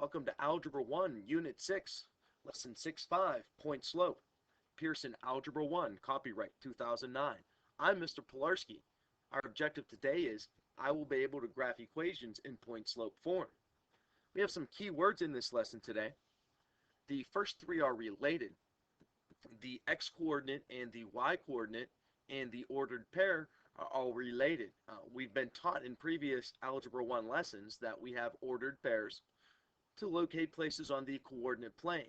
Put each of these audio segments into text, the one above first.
Welcome to Algebra 1, Unit 6, Lesson 6.5, Point Slope. Pearson Algebra 1, copyright 2009. I'm Mr. Pilarski. Our objective today is I will be able to graph equations in point slope form. We have some key words in this lesson today. The first three are related. The x-coordinate and the y-coordinate and the ordered pair are all related. We've been taught in previous Algebra 1 lessons that we have ordered pairs to locate places on the coordinate plane.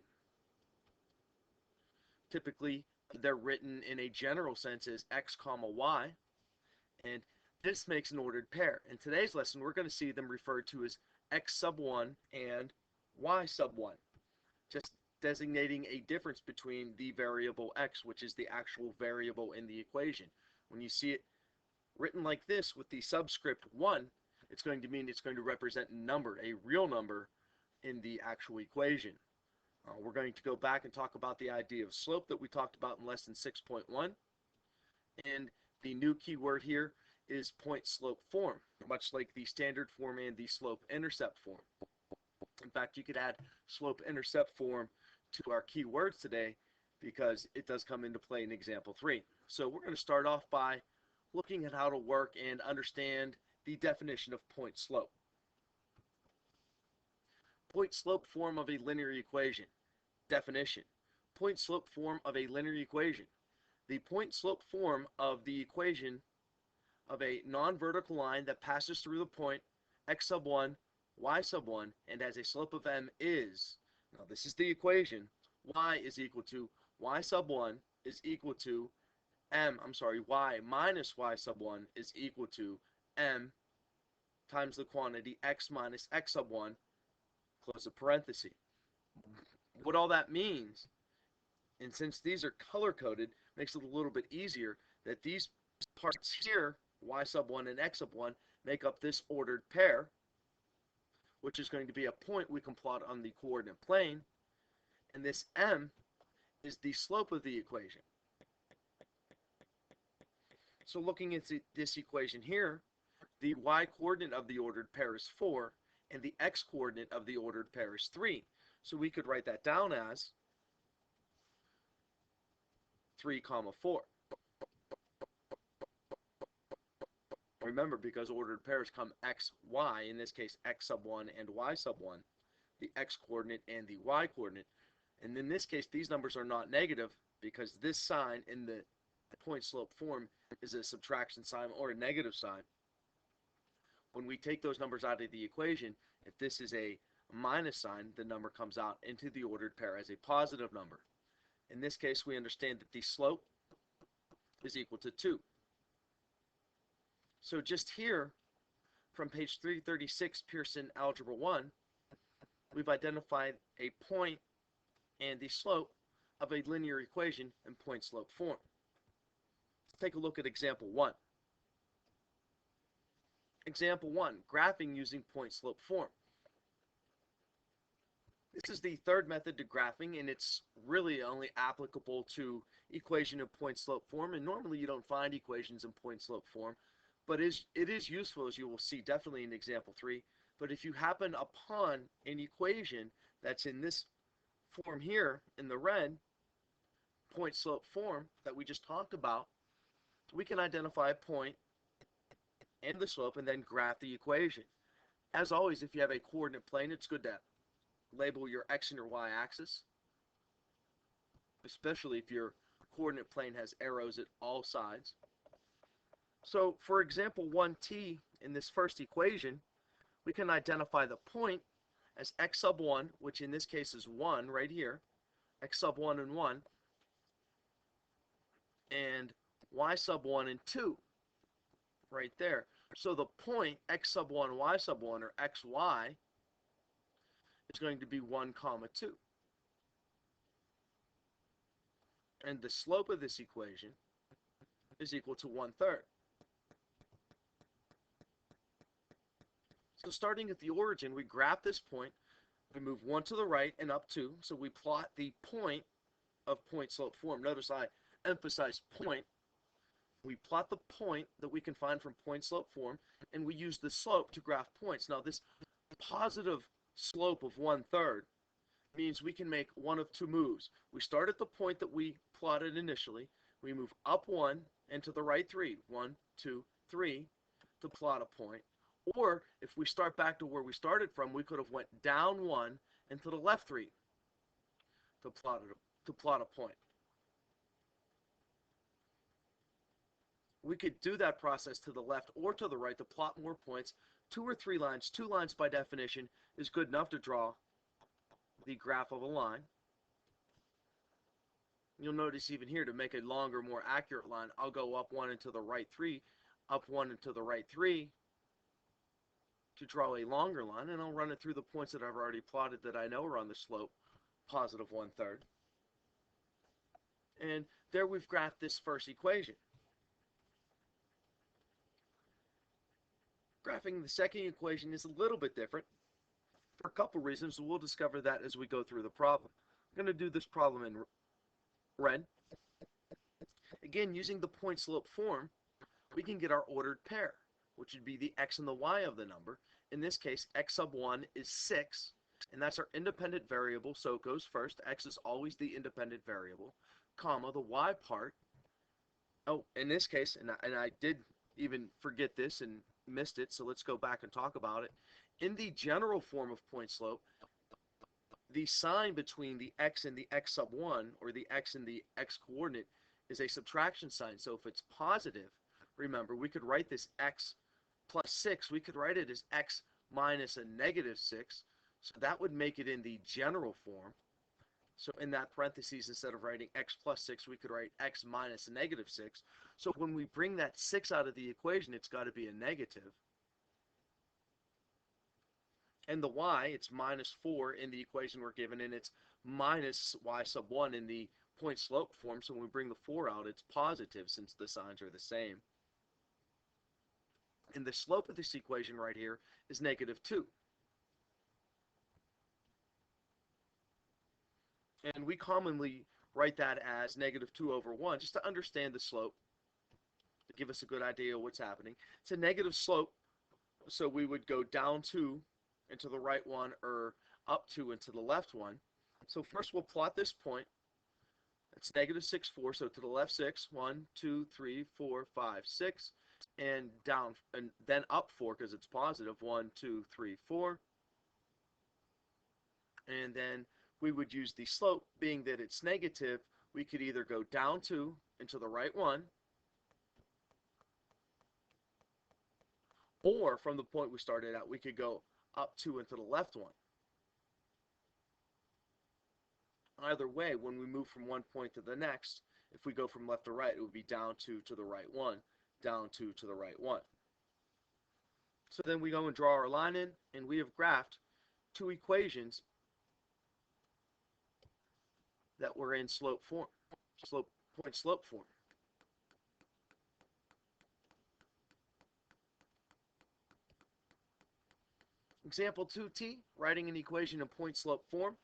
Typically, they're written in a general sense as x comma y, and this makes an ordered pair. In today's lesson, we're going to see them referred to as x sub 1 and y sub 1, just designating a difference between the variable x, which is the actual variable in the equation. When you see it written like this with the subscript 1, it's going to mean it's going to represent a number, a real number, in the actual equation. We're going to go back and talk about the idea of slope that we talked about in lesson 6.1, and the new key word here is point slope form, much like the standard form and the slope intercept form. In fact, you could add slope intercept form to our key words today because it does come into play in example 3. So we're going to start off by looking at how to work and understand the definition of point slope. Point slope form of a linear equation. Definition. Point slope form of a linear equation. The point slope form of the equation of a non-vertical line that passes through the point x sub 1, y sub 1, and has a slope of m is, now this is the equation, y is equal to y sub 1 is equal to y minus y sub 1 is equal to m times the quantity x minus x sub 1, close the parenthesis. What all that means, and since these are color-coded, makes it a little bit easier that these parts here, y sub 1 and x sub 1, make up this ordered pair, which is going to be a point we can plot on the coordinate plane, and this m is the slope of the equation. So looking at this equation here, the y-coordinate of the ordered pair is 4, and the x-coordinate of the ordered pair is 3. So we could write that down as 3 comma 4. Remember, because ordered pairs come x, y, in this case x sub 1 and y sub 1, the x-coordinate and the y-coordinate. And in this case, these numbers are not negative because this sign in the point slope form is a subtraction sign or a negative sign. When we take those numbers out of the equation, if this is a minus sign, the number comes out into the ordered pair as a positive number. In this case, we understand that the slope is equal to 2. So just here, from page 336, Pearson Algebra 1, we've identified a point and the slope of a linear equation in point slope form. Let's take a look at example 1. Example 1, graphing using point slope form. This is the third method to graphing, and it's really only applicable to equation in point slope form, and normally you don't find equations in point slope form, but it is useful, as you will see definitely in example 3. But if you happen upon an equation that's in this form here, in the red, point slope form that we just talked about, we can identify a point and the slope and then graph the equation. As always, if you have a coordinate plane, it's good to label your x and your y axis, especially if your coordinate plane has arrows at all sides. So for example 1t, in this first equation, we can identify the point as x sub 1, which in this case is 1 right here, x sub 1 and 1, and y sub 1 and 2 right there. So the point x sub 1, y sub 1, or xy, is going to be 1 comma 2. And the slope of this equation is equal to 1/3. So starting at the origin, we graph this point, we move 1 to the right and up 2, so we plot the point of point slope form. Notice I emphasize point. We plot the point that we can find from point slope form, and we use the slope to graph points. Now this positive slope of 1/3 means we can make one of two moves. We start at the point that we plotted initially. We move up 1 and to the right 3. 1, 2, 3 to plot a point. Or if we start back to where we started from, we could have went down 1 and to the left 3 to plot a point. We could do that process to the left or to the right to plot more points. 2 or 3 lines, 2 lines by definition is good enough to draw the graph of a line. You'll notice even here, to make a longer, more accurate line, I'll go up 1 and to the right 3, up 1 and to the right 3 to draw a longer line, and I'll run it through the points that I've already plotted that I know are on the slope, positive 1/3. And there we've graphed this first equation. Graphing the second equation is a little bit different for a couple reasons. We'll discover that as we go through the problem. I'm going to do this problem in red. Again, using the point slope form, we can get our ordered pair, which would be the x and the y of the number. In this case, x sub 1 is 6, and that's our independent variable, so it goes first. X is always the independent variable, comma, the y part. Oh, in this case, and I did even forget this and missed it, so let's go back and talk about it. In the general form of point slope, the sign between the x and the x sub 1, or the x and the x coordinate, is a subtraction sign. So if it's positive, remember, we could write this x plus 6, we could write it as x minus a negative 6. So that would make it in the general form. So in that parentheses, instead of writing x plus 6, we could write x minus a negative 6. So when we bring that 6 out of the equation, it's got to be a negative. And the y, it's minus 4 in the equation we're given, and it's minus y sub 1 in the point slope form. So when we bring the 4 out, it's positive since the signs are the same. And the slope of this equation right here is negative 2. And we commonly write that as negative 2 over 1, just to understand the slope, to give us a good idea of what's happening. It's a negative slope, so we would go down 2 and to the right 1, or up 2 and to the left 1. So first we'll plot this point. It's negative 6, 4, so to the left 6, 1, 2, 3, 4, 5, 6, and down, and then up 4 because it's positive, 1, 2, 3, 4. And then we would use the slope, being that it's negative, we could either go down 2 and to the right 1, or from the point we started at, we could go up 2 and to the left 1. Either way, when we move from one point to the next, if we go from left to right, it would be down 2 to the right 1, down 2 to the right 1. So then we go and draw our line in, and we have graphed two equations that were in slope form, point slope form. Example 2t, writing an equation in point slope form.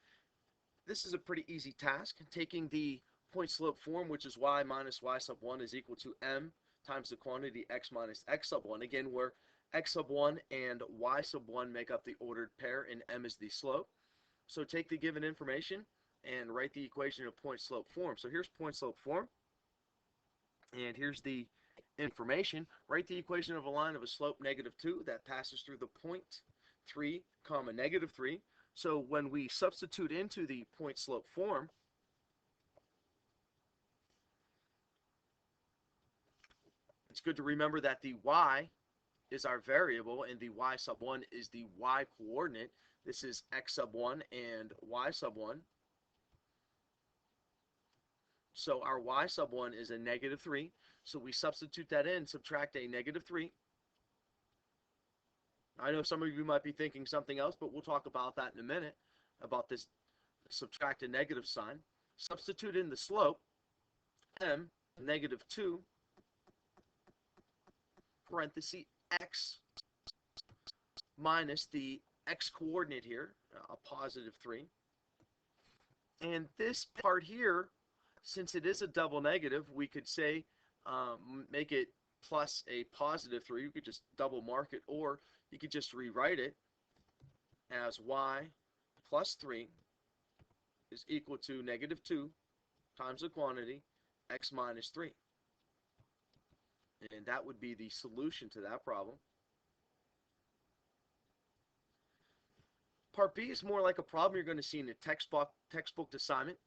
This is a pretty easy task. Taking the point slope form, which is y minus y sub 1 is equal to m times the quantity x minus x sub 1, again, where x sub 1 and y sub 1 make up the ordered pair, and m is the slope. So take the given information and write the equation in point slope form. So here's point slope form, and here's the information. Write the equation of a line of a slope negative 2 that passes through the point 3 comma negative 3. So when we substitute into the point slope form, it's good to remember that the y is our variable and the y sub 1 is the y coordinate. This is x sub 1 and y sub 1. So our y sub 1 is a negative 3. So we substitute that in, subtract a negative 3. I know some of you might be thinking something else, but we'll talk about that in a minute, about this subtract a negative sign. Substitute in the slope, m, negative 2, parenthesis x, minus the x coordinate here, a positive 3. And this part here, since it is a double negative, we could say, make it plus a positive 3. You could just double mark it, or you could just rewrite it. as y plus 3 is equal to negative 2 times the quantity x minus 3. And that would be the solution to that problem. Part B is more like a problem you're going to see in a textbook assignment.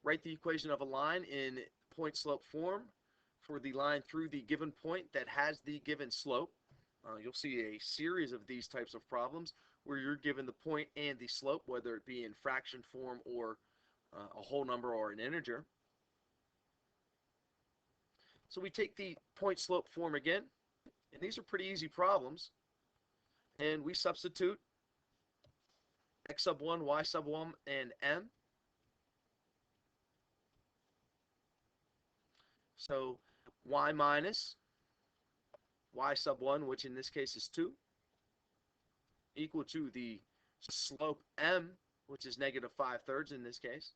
Write the equation of a line in point slope form for the line through the given point that has the given slope. You'll see a series of these types of problems where you're given the point and the slope, whether it be in fraction form or a whole number or an integer. So we take the point slope form again, and these are pretty easy problems, and we substitute x sub 1, y sub 1, and m. So y minus y sub 1, which in this case is 2, equal to the slope m, which is negative 5/3 in this case,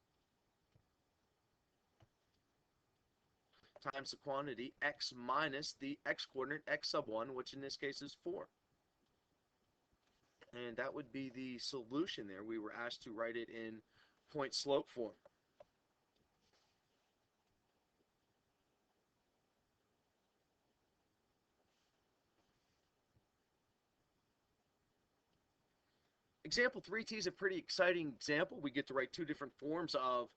times the quantity x minus the x coordinate x sub 1, which in this case is 4. And that would be the solution there. We were asked to write it in point slope form. Example 3t is a pretty exciting example. We get to write two different forms of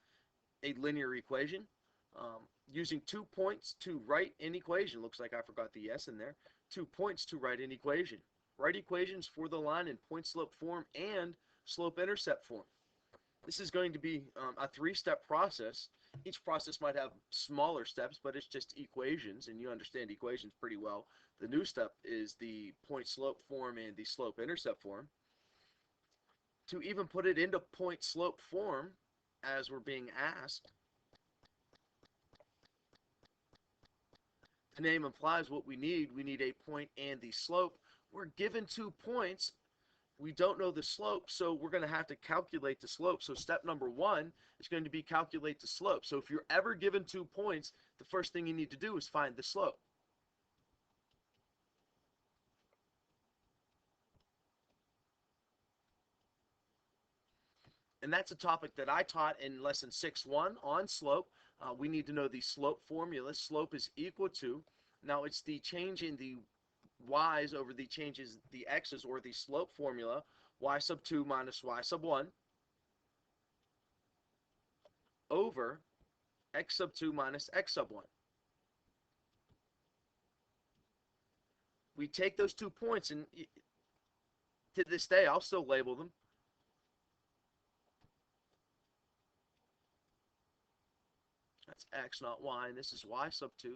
a linear equation. Using 2 points to write an equation. Looks like I forgot the s in there. 2 points to write an equation. Write equations for the line in point slope form and slope intercept form. This is going to be a 3-step process. Each process might have smaller steps, but it's just equations, and you understand equations pretty well. The new step is the point slope form and the slope intercept form. To even put it into point slope form, as we're being asked, the name implies what we need. We need a point and the slope. We're given 2 points. We don't know the slope, so we're going to have to calculate the slope. So step number 1 is going to be calculate the slope. So if you're ever given 2 points, the first thing you need to do is find the slope. And that's a topic that I taught in lesson 6.1 on slope. We need to know the slope formula. Slope is equal to, now it's the change in the y's over the changes the x's, or the slope formula, y sub 2 minus y sub 1 over x sub 2 minus x sub 1. We take those 2 points, and to this day I'll still label them. That's x, not y, and this is y sub 2.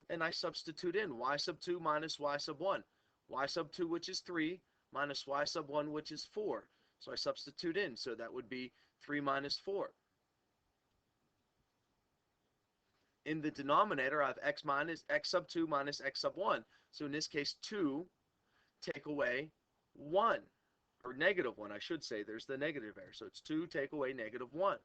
And I substitute in y sub 2 minus y sub 1. Y sub 2, which is 3, minus y sub 1, which is 4. So I substitute in, so that would be 3 minus 4. In the denominator, I have x sub 2 minus x sub 1. So in this case, 2 take away 1, or negative 1, I should say. There's the negative there. So it's 2 take away negative 1.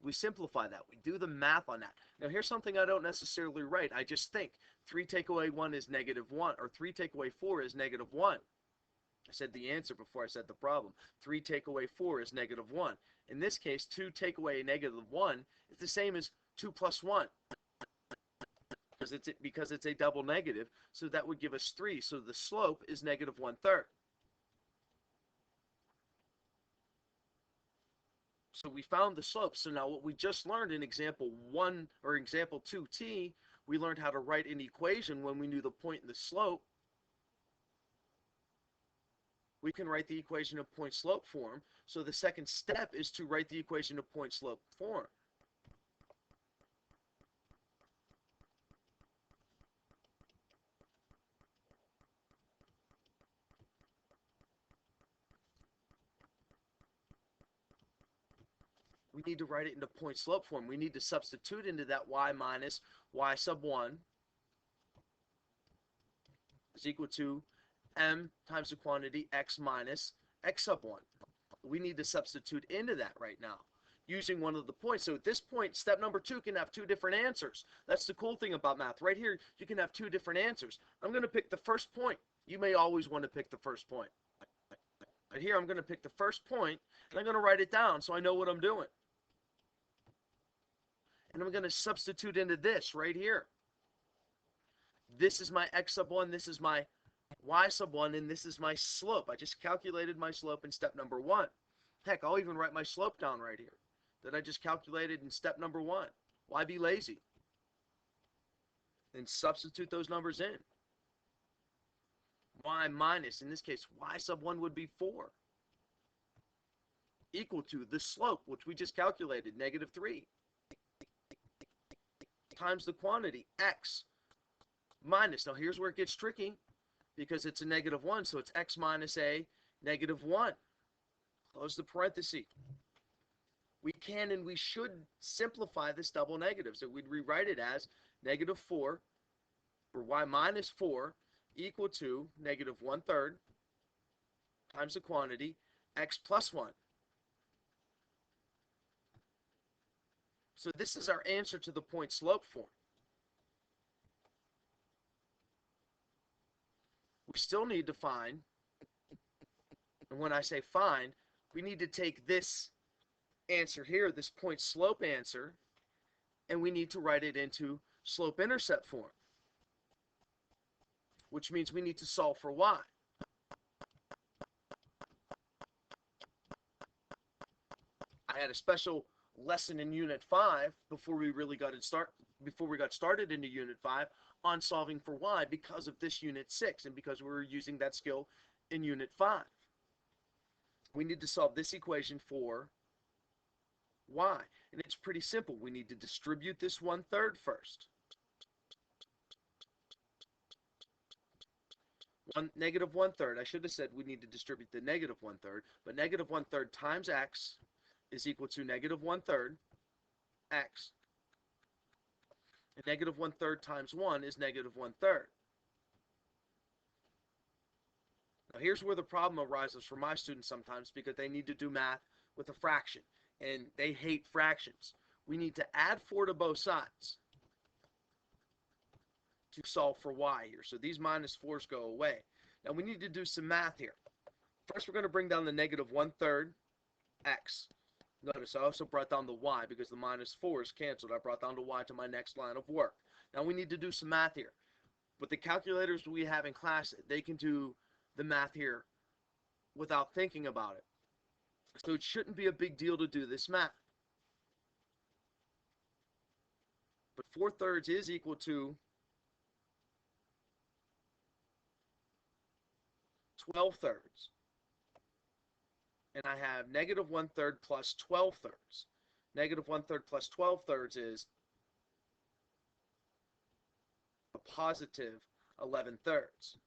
We simplify that. We do the math on that. Now here's something I don't necessarily write. I just think 3 take away 1 is negative 1, or 3 take away 4 is negative 1. I said the answer before I said the problem. 3 take away 4 is negative 1. In this case, 2 take away negative 1 is the same as 2 plus 1. Because it's a double negative, so that would give us 3. So the slope is negative 1/3. So we found the slope. So now what we just learned in example 1 or example 2t, we learned how to write an equation when we knew the point and the slope. We can write the equation of point slope form. So the second step is to write the equation of point slope form. We need to write it into point slope form. We need to substitute into that y minus y sub 1 is equal to m times the quantity x minus x sub 1. We need to substitute into that right now. using one of the points. So at this point, step number 2 can have 2 different answers. That's the cool thing about math. Right here, you can have 2 different answers. I'm going to pick the first point. You may always want to pick the first point. But here, I'm going to pick the first point, and I'm going to write it down so I know what I'm doing. And I'm going to substitute into this right here. This is my x sub 1, this is my y sub 1, and this is my slope. I just calculated my slope in step number 1. Heck, I'll even write my slope down right here that I just calculated in step number 1. Why be lazy? And substitute those numbers in. Y minus, in this case, y sub 1 would be 4. Equal to the slope, which we just calculated, negative 3. Times the quantity, x minus. Now here's where it gets tricky because it's a negative 1, so it's x minus a negative 1. Close the parenthesis. We can and we should simplify this double negative. So we'd rewrite it as negative 4, or y minus 4, equal to negative 1/3 times the quantity, x plus 1. So this is our answer to the point slope form. We still need to find, and when I say find, we need to take this answer here, this point slope answer, and we need to write it into slope intercept form, which means we need to solve for y. I had a special lesson in Unit 5 before we got started into Unit 5 on solving for y because of this Unit 6 and because we were using that skill in Unit 5. We need to solve this equation for y, and it's pretty simple. We need to distribute this 1/3 first. Negative 1/3. I should have said we need to distribute the negative 1/3, but negative 1/3 times x is equal to negative 1/3 x. And negative 1/3 times 1 is negative 1/3. Now here's where the problem arises for my students sometimes because they need to do math with a fraction, and they hate fractions. We need to add 4 to both sides to solve for y here. So these minus 4's go away. Now we need to do some math here. First we're going to bring down the negative 1/3 x. Notice I also brought down the y because the minus 4 is canceled. I brought down the y to my next line of work. Now we need to do some math here. With the calculators we have in class, they can do the math here without thinking about it. So it shouldn't be a big deal to do this math. But 4/3 is equal to 12/3. And I have negative 1/3 plus 12/3. Negative 1/3 plus 12/3 is a positive 11/3.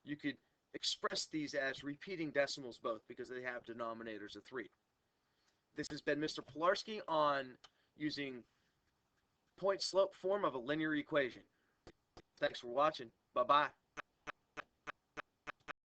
You could express these as repeating decimals both because they have denominators of 3. This has been Mr. Pilarski on using point slope form of a linear equation. Thanks for watching. Bye-bye.